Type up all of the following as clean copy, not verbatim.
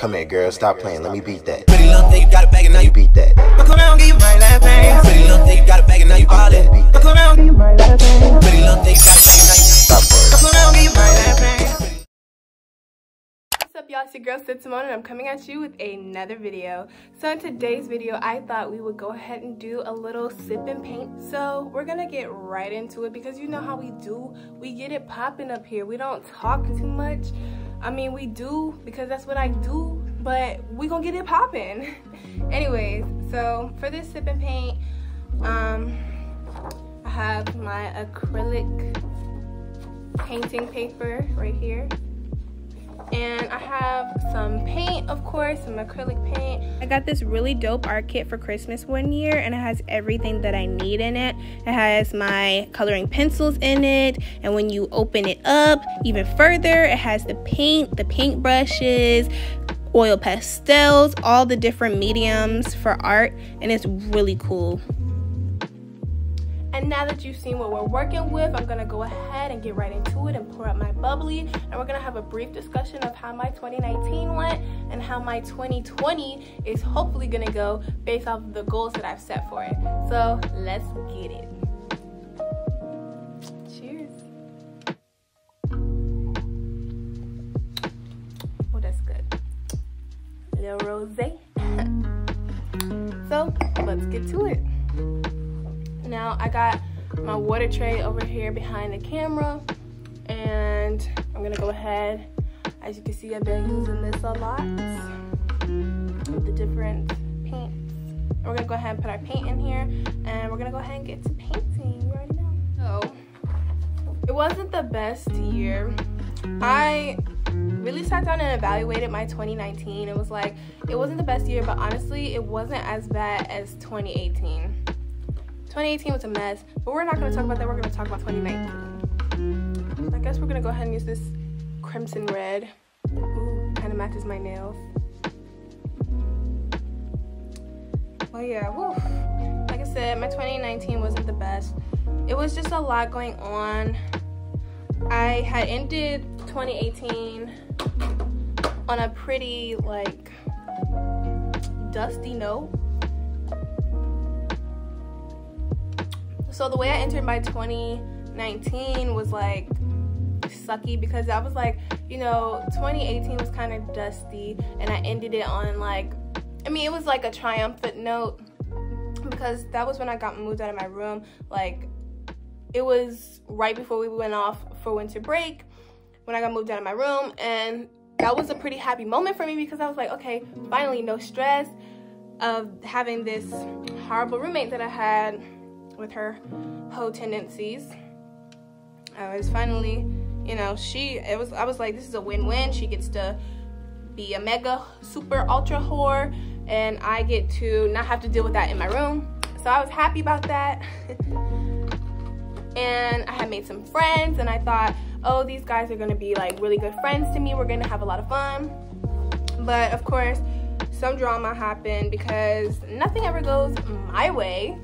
Come here, girl. Stop playing. Let me beat that. Pretty little thing, you got a bag and now you beat that. Look around, give you my last name. Pretty little thing, you got a bag and now you ballin'. Look around, give you my last name. Pretty little thing, you got a bag and now you stop playing. Look around, give you my last name. What's up, y'all? It's your girl Sid Simone, and I'm coming at you with another video. So in today's video, I thought we would go ahead and do a little sip and paint. So we're gonna get right into it because you know how we do. We get it popping up here. We don't talk too much. I mean, we do because that's what I do, but we gonna get it popping. Anyways, so for this sip and paint, I have my acrylic painting paper right here. And I have some paint, of course, some acrylic paint. I got this really dope art kit for Christmas one year, and it has everything that I need in it. It has my coloring pencils in it, and when you open it up even further, it has the paint brushes, oil pastels, all the different mediums for art, and it's really cool. And now that you've seen what we're working with, I'm gonna go ahead and get right into it and pour out my bubbly, and we're gonna have a brief discussion of how my 2019 went and how my 2020 is hopefully gonna go based off of the goals that I've set for it. So let's get it. Cheers. Oh, that's good. A little rosé. So let's get to it. Now I got my water tray over here behind the camera, and I'm gonna go ahead. As you can see, I've been using this a lot with the different paints. And we're gonna go ahead and put our paint in here, and we're gonna go ahead and get to painting. You already know. So it wasn't the best year. I really sat down and evaluated my 2019. It was like, it wasn't the best year, but honestly, it wasn't as bad as 2018. 2018 was a mess, but we're not going to talk about that. We're going to talk about 2019. So I guess we're going to go ahead and use this crimson red. Ooh, kind of matches my nails. Well, yeah, woo. Like I said, my 2019 wasn't the best. It was just a lot going on. I had ended 2018 on a pretty, like, dusty note. So the way I entered my 2019 was like sucky, because I was like, you know, 2018 was kind of dusty, and I ended it on like, I mean, it was like a triumphant note, because that was when I got moved out of my room. Like, it was right before we went off for winter break when I got moved out of my room, and that was a pretty happy moment for me, because I was like, okay, finally, no stress of having this horrible roommate that I had with her hoe tendencies. I was finally, you know, I was like, this is a win-win. She gets to be a mega super ultra whore, and I get to not have to deal with that in my room. So I was happy about that. And I had made some friends, and I thought, oh, these guys are gonna be like really good friends to me. We're gonna have a lot of fun. But of course, some drama happened because nothing ever goes my way.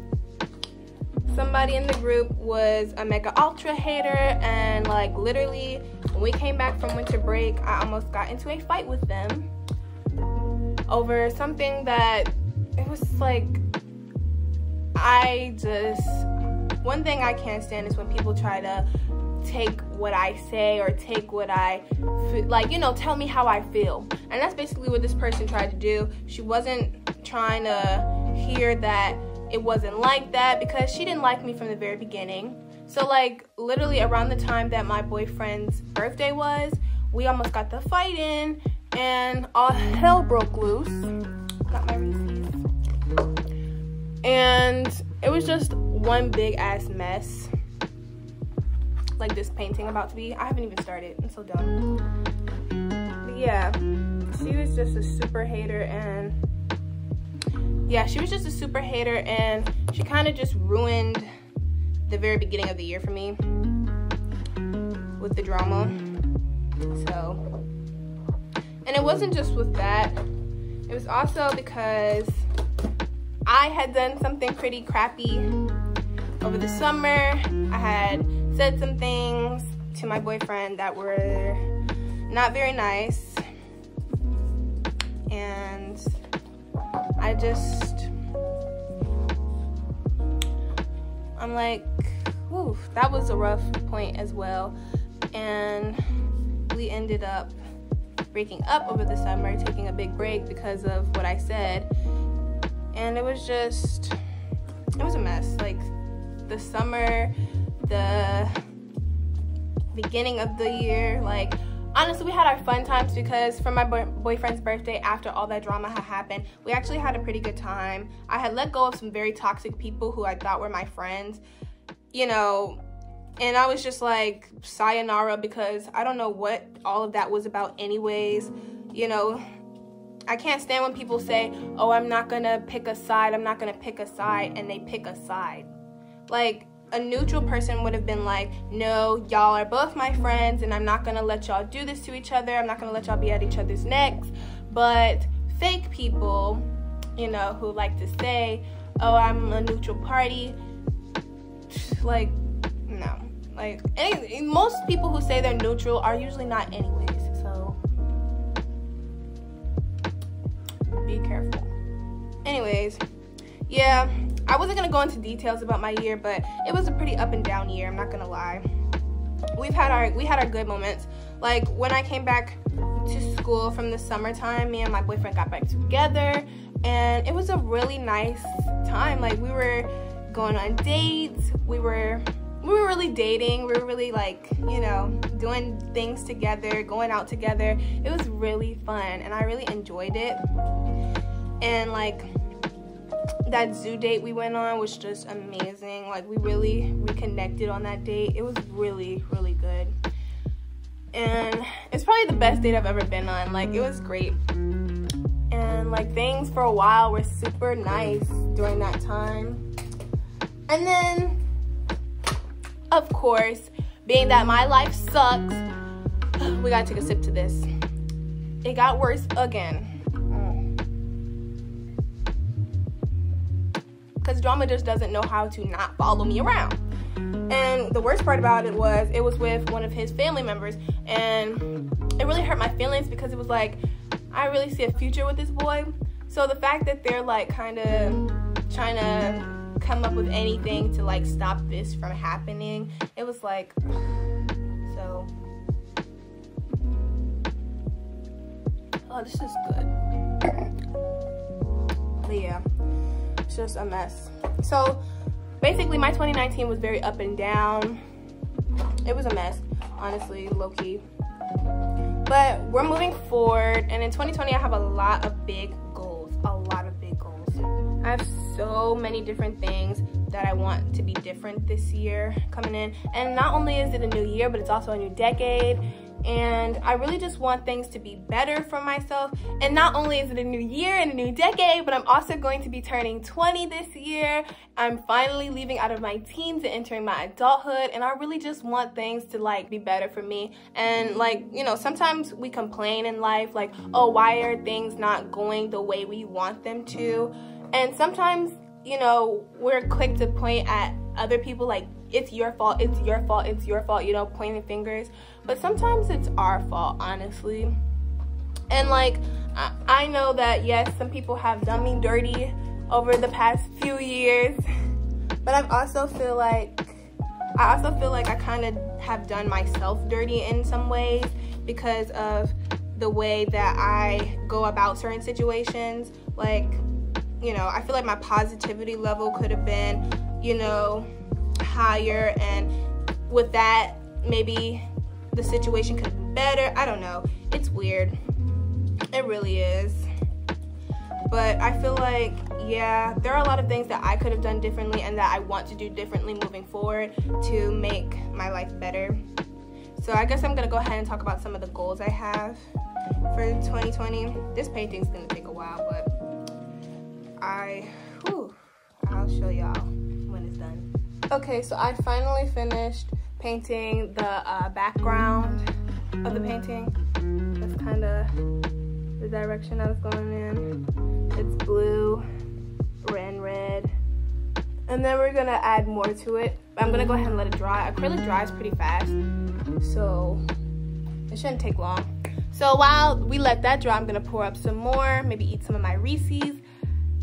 Somebody in the group was a mega ultra hater, and like literally when we came back from winter break, I almost got into a fight with them over something that, it was like, one thing I can't stand is when people try to take what I say or take what I feel, like, you know, tell me how I feel. And that's basically what this person tried to do. She wasn't trying to hear that it wasn't like that, because she didn't like me from the very beginning. So like literally around the time that my boyfriend's birthday was, we almost got the fight in, and all hell broke loose. Got my receipts. And it was just one big ass mess. Like this painting about to be. I haven't even started. I'm so dumb. But yeah, she was just a super hater, and she kind of just ruined the very beginning of the year for me with the drama. So, and it wasn't just with that. It was also because I had done something pretty crappy over the summer. I had said some things to my boyfriend that were not very nice. and I'm like, whew, that was a rough point as well. And we ended up breaking up over the summer, taking a big break because of what I said. And it was a mess. Like, the summer, the beginning of the year, like, honestly, we had our fun times because for my boyfriend's birthday, after all that drama had happened, we actually had a pretty good time. I had let go of some very toxic people who I thought were my friends, you know, and I was just like, sayonara, because I don't know what all of that was about anyways. You know, I can't stand when people say, oh, I'm not gonna pick a side, I'm not gonna pick a side, and they pick a side. Like, a neutral person would have been like, no, y'all are both my friends and I'm not gonna let y'all do this to each other. I'm not gonna let y'all be at each other's necks. But fake people, you know, who like to say, oh, I'm a neutral party, like, no. Like, most people who say they're neutral are usually not anyways, so be careful. Anyways, yeah, I wasn't gonna go into details about my year, but it was a pretty up and down year, I'm not gonna lie. We had our good moments. Like, when I came back to school from the summertime, me and my boyfriend got back together, and it was a really nice time. Like, we were going on dates, we were really dating, we were really, like, you know, doing things together, going out together. It was really fun, and I really enjoyed it. And, like, that zoo date we went on was just amazing. Like, we really reconnected on that date. It was really, really good. And it's probably the best date I've ever been on. Like, it was great. And, like, things for a while were super nice during that time. And then, of course, being that my life sucks, we gotta take a sip to this. It got worse again. Because drama just doesn't know how to not follow me around. And the worst part about it was with one of his family members, and it really hurt my feelings because it was like, I really see a future with this boy. So the fact that they're, like, kind of trying to come up with anything to, like, stop this from happening, it was like, so, oh, this is good. But yeah, it's just a mess. So basically my 2019 was very up and down. It was a mess, honestly, low-key. But we're moving forward, and in 2020 I have a lot of big goals, I have so many different things that I want to be different this year coming in. And not only is it a new year, but it's also a new decade. And I really just want things to be better for myself. And not only is it a new year and a new decade, but I'm also going to be turning 20 this year. I'm finally leaving out of my teens and entering my adulthood. And I really just want things to, like, be better for me. And, like, you know, sometimes we complain in life, like, oh, why are things not going the way we want them to? And sometimes, you know, we're quick to point at other people, like, it's your fault, it's your fault, it's your fault, you know, pointing fingers. But sometimes it's our fault, honestly. And, like, I know that, yes, some people have done me dirty over the past few years, but I also feel like I kind of have done myself dirty in some ways because of the way that I go about certain situations. Like, you know, I feel like my positivity level could have been, you know, higher, and with that, maybe the situation could have been better. I don't know. It's weird. It really is. But I feel like, yeah, there are a lot of things that I could have done differently and that I want to do differently moving forward to make my life better. So I guess I'm going to go ahead and talk about some of the goals I have for 2020. This painting's going to take a while, but I'll show y'all when it's done. Okay, so I finally finished painting the background of the painting. That's kind of the direction I was going in. It's blue and red. And then we're gonna add more to it. I'm gonna go ahead and let it dry. Acrylic dries pretty fast, so it shouldn't take long. So while we let that dry, I'm gonna pour up some more, maybe eat some of my Reese's,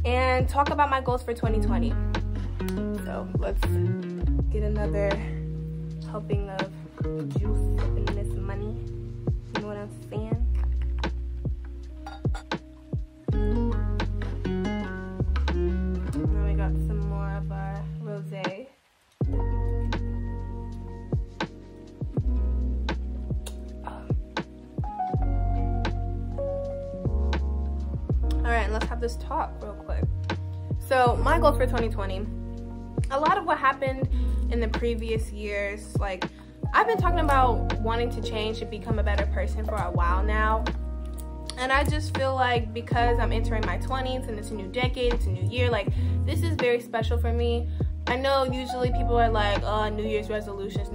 and talk about my goals for 2020. So let's get another helping of juice in this money. You know what I'm saying? Now we got some more of our rosé. Alright, let's have this talk real quick. So my goals for 2020, a lot of what happened in the previous years, like I've been talking about wanting to change to become a better person for a while now. And I just feel like because I'm entering my 20s and it's a new decade, it's a new year, like this is very special for me. I know usually people are like, oh, New Year's resolutions,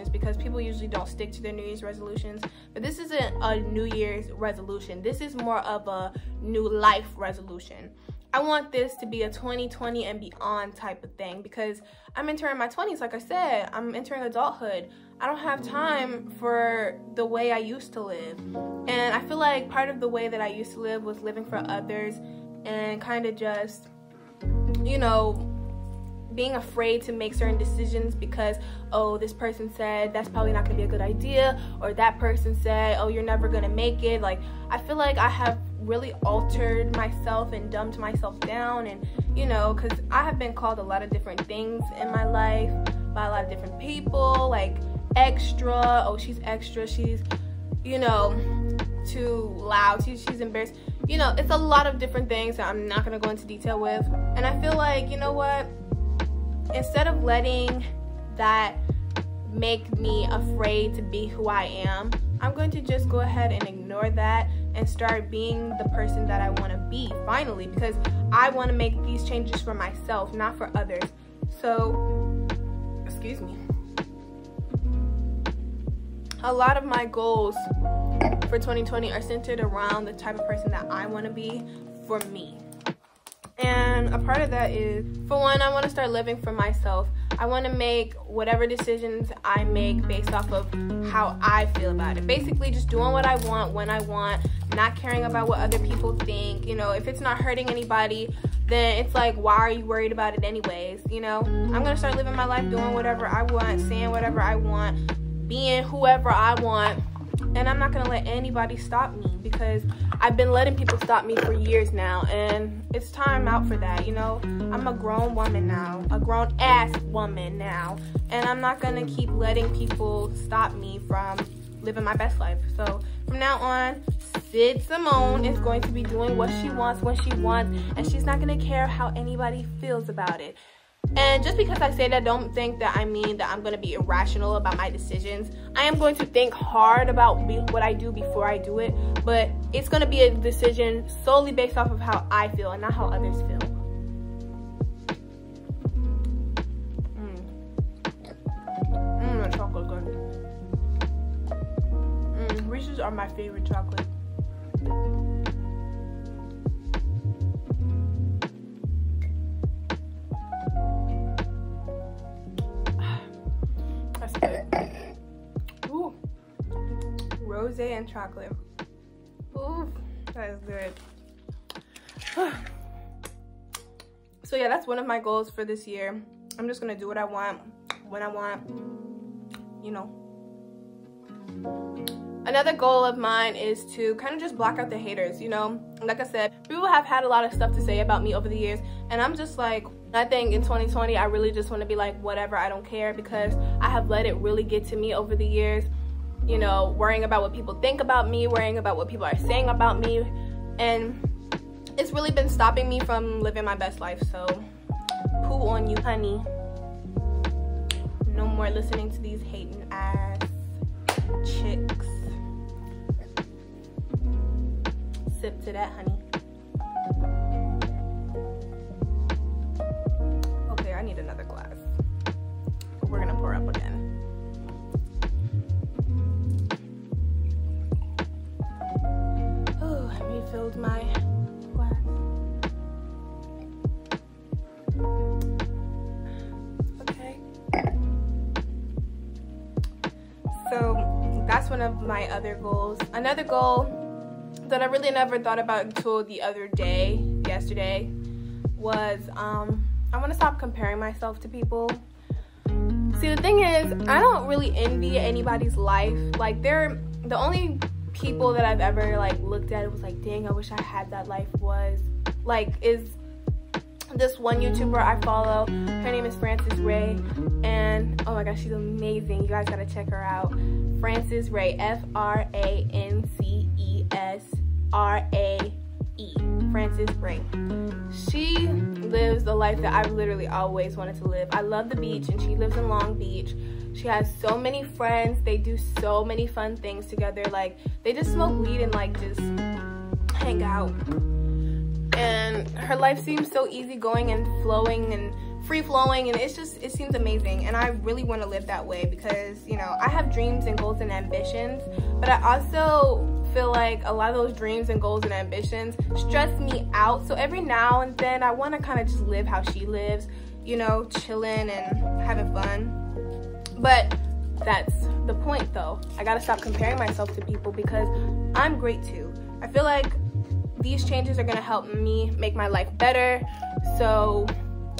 because people usually don't stick to their New Year's resolutions. But this isn't a New Year's resolution. This is more of a new life resolution. I want this to be a 2020 and beyond type of thing because I'm entering my 20s, like I said. I'm entering adulthood. I don't have time for the way I used to live. And I feel like part of the way that I used to live was living for others and kind of just, you know, being afraid to make certain decisions because, oh, this person said that's probably not gonna be a good idea, or that person said, oh, you're never gonna make it. Like, I feel like I have really altered myself and dumbed myself down, and you know, because I have been called a lot of different things in my life by a lot of different people, like extra, oh, she's extra, she's, you know, too loud, she's embarrassed, you know, it's a lot of different things that I'm not gonna go into detail with. And I feel like, you know what, instead of letting that make me afraid to be who I am, I'm going to just go ahead and ignore that and start being the person that I want to be finally, because I want to make these changes for myself, not for others. So, excuse me. A lot of my goals for 2020 are centered around the type of person that I want to be for me. And a part of that is, for one, I want to start living for myself. I want to make whatever decisions I make based off of how I feel about it. Basically, just doing what I want, when I want, not caring about what other people think. You know, if it's not hurting anybody, then it's like, why are you worried about it anyways? You know, I'm going to start living my life, doing whatever I want, saying whatever I want, being whoever I want. And I'm not going to let anybody stop me, because I've been letting people stop me for years now, and it's time out for that, you know? I'm a grown woman now, a grown-ass woman now, and I'm not going to keep letting people stop me from living my best life. So from now on, Sid Simone is going to be doing what she wants when she wants, and she's not going to care how anybody feels about it. And just because I say that, don't think that I mean that I'm going to be irrational about my decisions. I am going to think hard about what I do before I do it, but it's going to be a decision solely based off of how I feel and not how others feel. That chocolate's good. Reese's are my favorite chocolate. That's good. Ooh. Rosé and chocolate. Ooh, that is good. So yeah, that's one of my goals for this year. I'm just gonna do what I want, when I want, you know. Another goal of mine is to kind of just block out the haters, you know. Like I said, people have had a lot of stuff to say about me over the years, and I'm just like, I think in 2020, I really just want to be like, whatever, I don't care, because I have let it really get to me over the years, you know, worrying about what people think about me, worrying about what people are saying about me, and it's really been stopping me from living my best life. So, poo on you, honey. No more listening to these hating ass chicks. Sip to that, honey. Okay, I need another glass. We're gonna pour up again. Oh, I refilled my glass. Okay. So that's one one of my other goals. Another goal that I really never thought about until the other day, yesterday, was I want to stop comparing myself to people. See, the thing is, I don't really envy anybody's life. Like, they're the only people that I've ever like looked at and was like, dang, I wish I had that life, was like, is this one YouTuber I follow. Her name is Frances Ray, and oh my gosh, she's amazing. You guys gotta check her out. Frances Ray, F-R-A-N-C-E-S-R-A-E, Frances Ray. She lives the life that I've literally always wanted to live. I love the beach, and she lives in Long Beach. She has so many friends. They do so many fun things together. Like, they just smoke weed and like just hang out. And her life seems so easygoing and flowing and free-flowing, and it seems amazing. And I really want to live that way because, you know, I have dreams and goals and ambitions, but I also feel like a lot of those dreams and goals and ambitions stress me out. So every now and then I want to kind of just live how she lives, you know, chilling and having fun. But that's the point, though. I gotta stop comparing myself to people because I'm great too. I feel like these changes are gonna help me make my life better. So,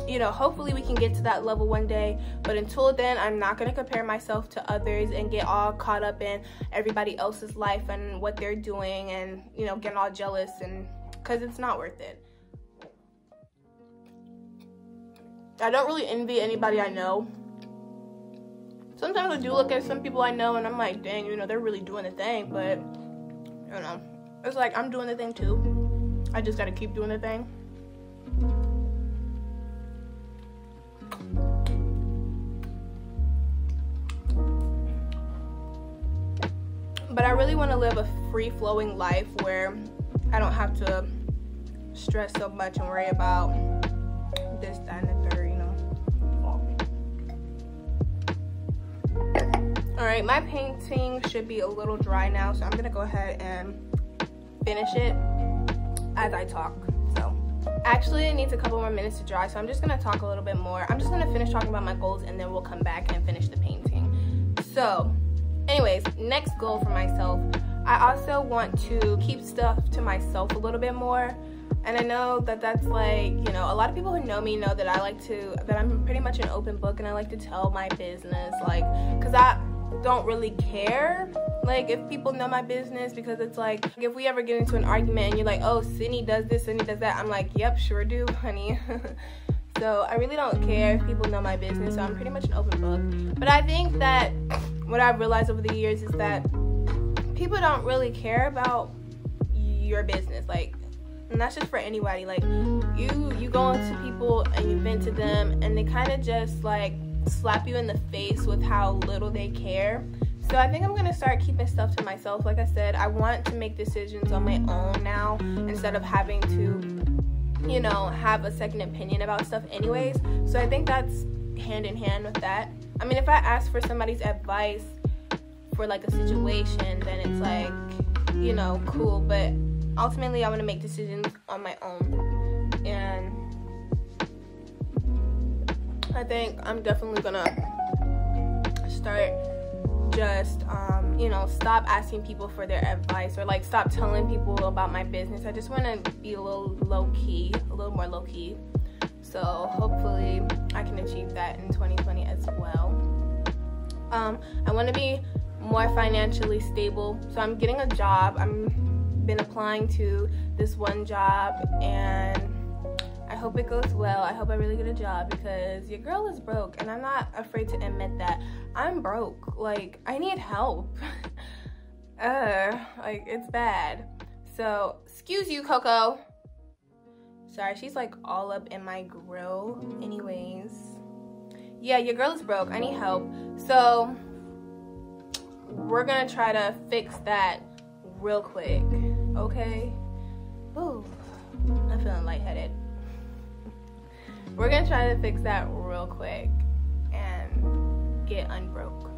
you know, hopefully we can get to that level one day. But until then, I'm not gonna compare myself to others and get all caught up in everybody else's life and what they're doing and, you know, getting all jealous, and because it's not worth it. I don't really envy anybody I know. Sometimes I do look at some people I know and I'm like, dang, you know, they're really doing the thing, but, you know, it's like I'm doing the thing too. I just gotta keep doing the thing. But I really want to live a free-flowing life where I don't have to stress so much and worry about this, that, and the third, you know. Alright, my painting should be a little dry now, so I'm gonna go ahead and finish it as I talk. So actually it needs a couple more minutes to dry, so I'm just gonna talk a little bit more. I'm just gonna finish talking about my goals and then we'll come back and finish the painting. So anyways, next goal for myself, I also want to keep stuff to myself a little bit more. And I know that that's like, you know, a lot of people who know me know that that I'm pretty much an open book, and I like to tell my business, like, because I don't really care, like, if people know my business, because it's like, if we ever get into an argument and you're like, oh, Sydney does this, Sydney does that, I'm like, yep, sure do, honey. So I really don't care if people know my business, so I'm pretty much an open book. But I think that what I've realized over the years is that people don't really care about your business, like, and that's just for anybody. Like, you go into people and you vent to them and they kind of just like slap you in the face with how little they care. So I think I'm gonna start keeping stuff to myself. Like I said, I want to make decisions on my own now instead of having to, you know, have a second opinion about stuff anyways. So I think that's hand in hand with that. I mean, if I ask for somebody's advice for like a situation, then it's like, you know, cool, but ultimately I want to make decisions on my own. And I think I'm definitely gonna start just you know, stop asking people for their advice, or like stop telling people about my business. I just want to be a little low-key, a little more low-key. So hopefully I can achieve that in 2020 as well. I want to be more financially stable, so I'm getting a job. I've been applying to this one job and I hope it goes well. I hope I really get a job because your girl is broke, and I'm not afraid to admit that. I'm broke. Like, I need help. Like, it's bad. So, excuse you, Coco. Sorry, she's like all up in my grill. Anyways, yeah, your girl is broke. I need help. So, we're gonna try to fix that real quick, okay? Ooh, I'm feeling lightheaded. We're gonna try to fix that real quick and get unbroke.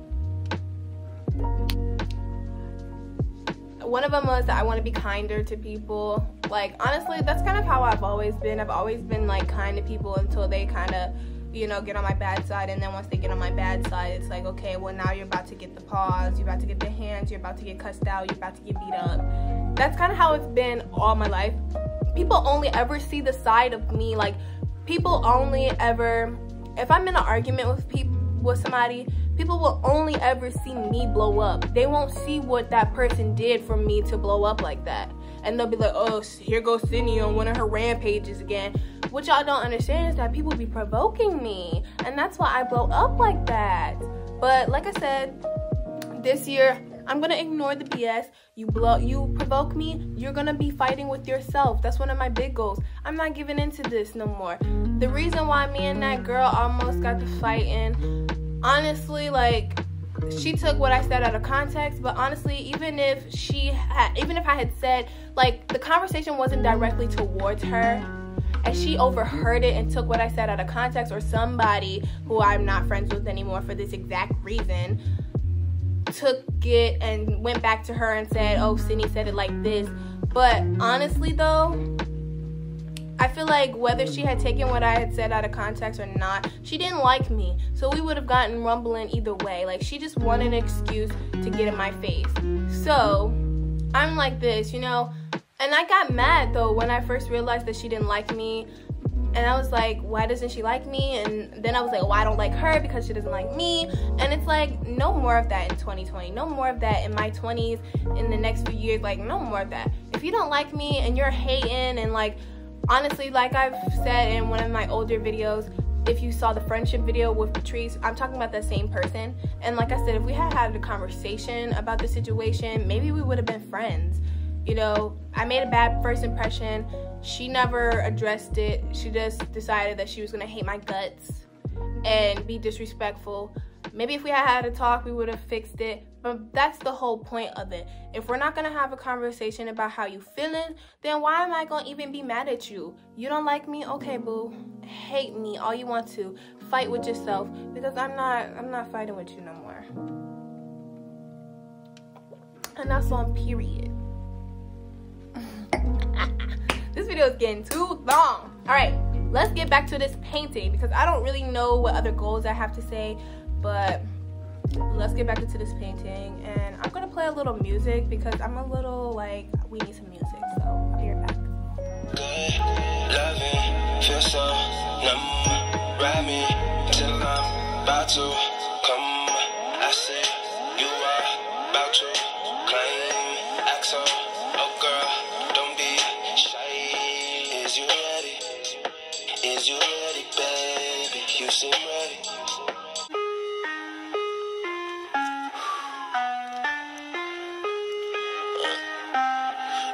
One of them was that I want to be kinder to people. Like, honestly, that's kind of how I've always been. I've always been like kind to people until they kind of you know, get on my bad side, and then once they get on my bad side, it's like, okay, well, now you're about to get the paws, you're about to get the hands, you're about to get cussed out, you're about to get beat up. That's kind of how it's been all my life. People only ever see the side of me, like, people only ever, if I'm in an argument with somebody, people will only ever see me blow up. They won't see what that person did for me to blow up like that. And they'll be like, oh, here goes Sydney on one of her rampages again. What y'all don't understand is that people be provoking me, and that's why I blow up like that. But like I said, this year, I'm gonna ignore the BS. You provoke me, you're gonna be fighting with yourself. That's one of my big goals. I'm not giving into this no more. The reason why me and that girl almost got to fighting, honestly, like, she took what I said out of context, but honestly, even if I had said, like, the conversation wasn't directly towards her, and she overheard it and took what I said out of context, or somebody who I'm not friends with anymore for this exact reason took it and went back to her and said, oh, Sydney said it like this. But honestly though, I feel like whether she had taken what I had said out of context or not, she didn't like me. So we would have gotten rumbling either way. Like, she just wanted an excuse to get in my face. So I'm like this, you know. And I got mad though when I first realized that she didn't like me. And I was like, why doesn't she like me? And then I was like, well, I don't like her because she doesn't like me. And it's like, no more of that in 2020. No more of that in my 20s, in the next few years. Like, no more of that. If you don't like me and you're hating, and like, honestly, like I've said in one of my older videos, if you saw the friendship video with Patrice, I'm talking about that same person. And like I said, if we had had a conversation about the situation, maybe we would have been friends. You know, I made a bad first impression. She never addressed it. She just decided that she was gonna hate my guts and be disrespectful. Maybe if we had had a talk, we would have fixed it. But that's the whole point of it. If we're not gonna have a conversation about how you feeling, then why am I gonna even be mad at you? You don't like me? Okay, boo. Hate me all you want to. Fight with yourself, because I'm not fighting with you no more. And that's on period. This video is getting too long. All right, let's get back to this painting, because I don't really know what other goals I have to say, but let's get back into this painting. And I'm gonna play a little music because I'm a little like, we need some music, so I'll be right back. Good loving, feel so numb, ride me till I'm about to come. I said you are about to claim axle. Oh girl, don't be shy. Is you ready? Is you ready, baby? You seem ready.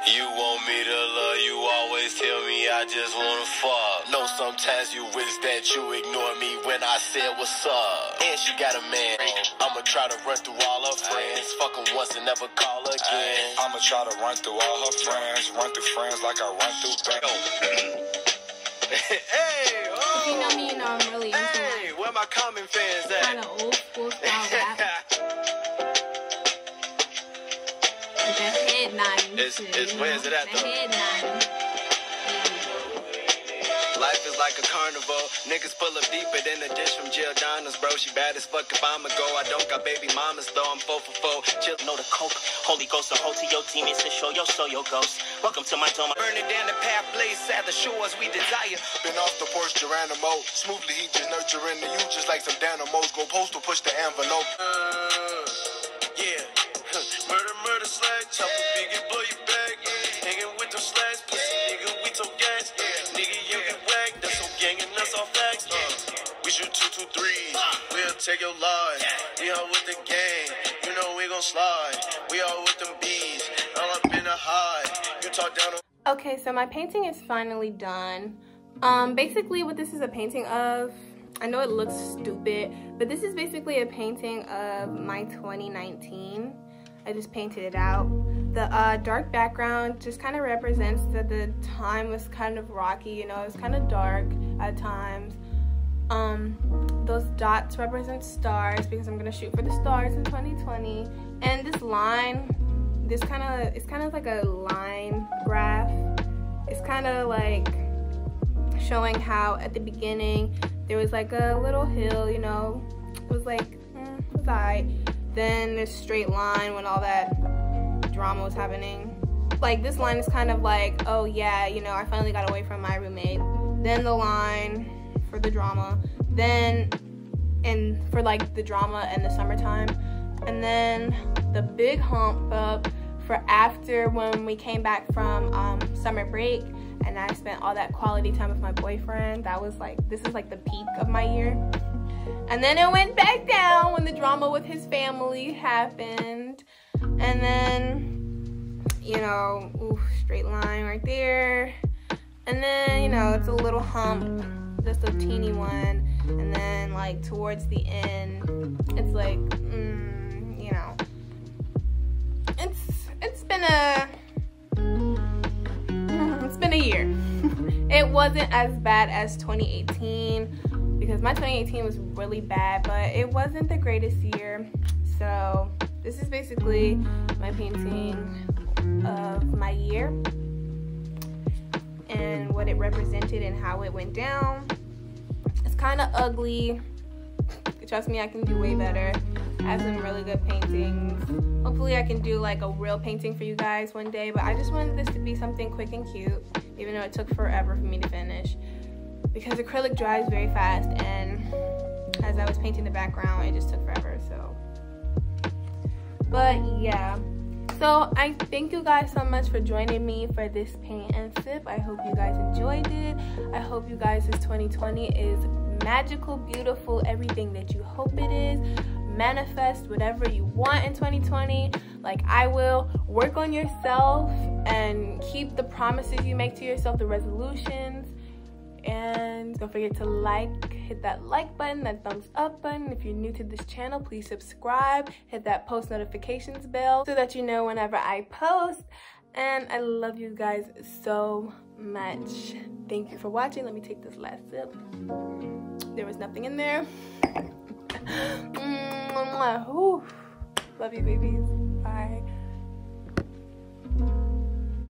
You want me to love you, always tell me I just wanna fuck. No, sometimes you wish that you ignore me when I said what's up. And she got a man, I'ma try to run through all her friends. Fuck her once and never call again. I'ma try to run through all her friends. Run through friends like I run through banks. Hey, oh. If you know me, you know I'm really into Hey, where my common fans at? kind of old school style rap. With the head nodding. Where is it at, The though? head nodding. Life is like a carnival. Niggas pull up deeper than the dish from Giordano's, bro. She bad as fuck if I'ma go. I don't got baby mamas, though. I'm 4 for 4. Chill, know the coke. Holy Ghost, a hold to your team. It's to show your soul, your ghost. Welcome to my dome. Burning down the path, blaze at the shores we desire. Been off the porch, Geronimo. Smoothly, he just nurturing the youth just like some dynamos. Go postal, push the envelope. Yeah. Murder, murder, slag. Chop a biggie, blow your back. Hanging with them slacks. Pussy nigga, we told gas. Nigga, you get whacked. That's all gang and that's all facts. We shoot 2, 2, 3. We'll take your life. We all with the gang. You know we gon' slide. We all with them bees. All up in the high. You talk down on. Okay, so my painting is finally done. Basically what this is a painting of, I know it looks stupid, but this is basically a painting of my 2019. I just painted it out. The dark background just kind of represents that the time was kind of rocky, you know, it was kind of dark at times. Those dots represent stars because I'm gonna shoot for the stars in 2020. And this line, it's kind of like a line graph. It's kind of like showing how at the beginning there was like a little hill, you know, it was like, it was alright. Then this straight line when all that drama was happening. Like this line is kind of like, oh yeah, you know, I finally got away from my roommate. Then the line for the drama, then and for like the drama and the summertime, and then the big hump up for after when we came back from summer break and I spent all that quality time with my boyfriend. That was like, this is like the peak of my year. And then it went back down when the drama with his family happened. And then, you know, ooh, straight line right there. And then, you know, it's a little hump, just a teeny one. And then like towards the end, it's like, you know, it's been a year. It wasn't as bad as 2018 because my 2018 was really bad, but it wasn't the greatest year. So this is basically my painting of my year and what it represented and how it went down. It's kind of ugly. Trust me, I can do way better. I have some really good paintings. Hopefully I can do like a real painting for you guys one day, but I just wanted this to be something quick and cute, even though it took forever for me to finish because acrylic dries very fast, and as I was painting the background, it just took forever. So, but yeah, so I thank you guys so much for joining me for this paint and sip. I hope you guys enjoyed it. I hope you guys' 2020 is magical, beautiful, everything that you hope it is. Manifest whatever you want in 2020 like I will. Work on yourself and keep the promises you make to yourself, the resolutions. And don't forget to hit that like button, that thumbs up button. If you're new to this channel, please subscribe, hit that post notifications bell so that you know whenever I post. And I love you guys so much. Thank you for watching. Let me take this last sip. There was nothing in there. Love you, babies. Bye.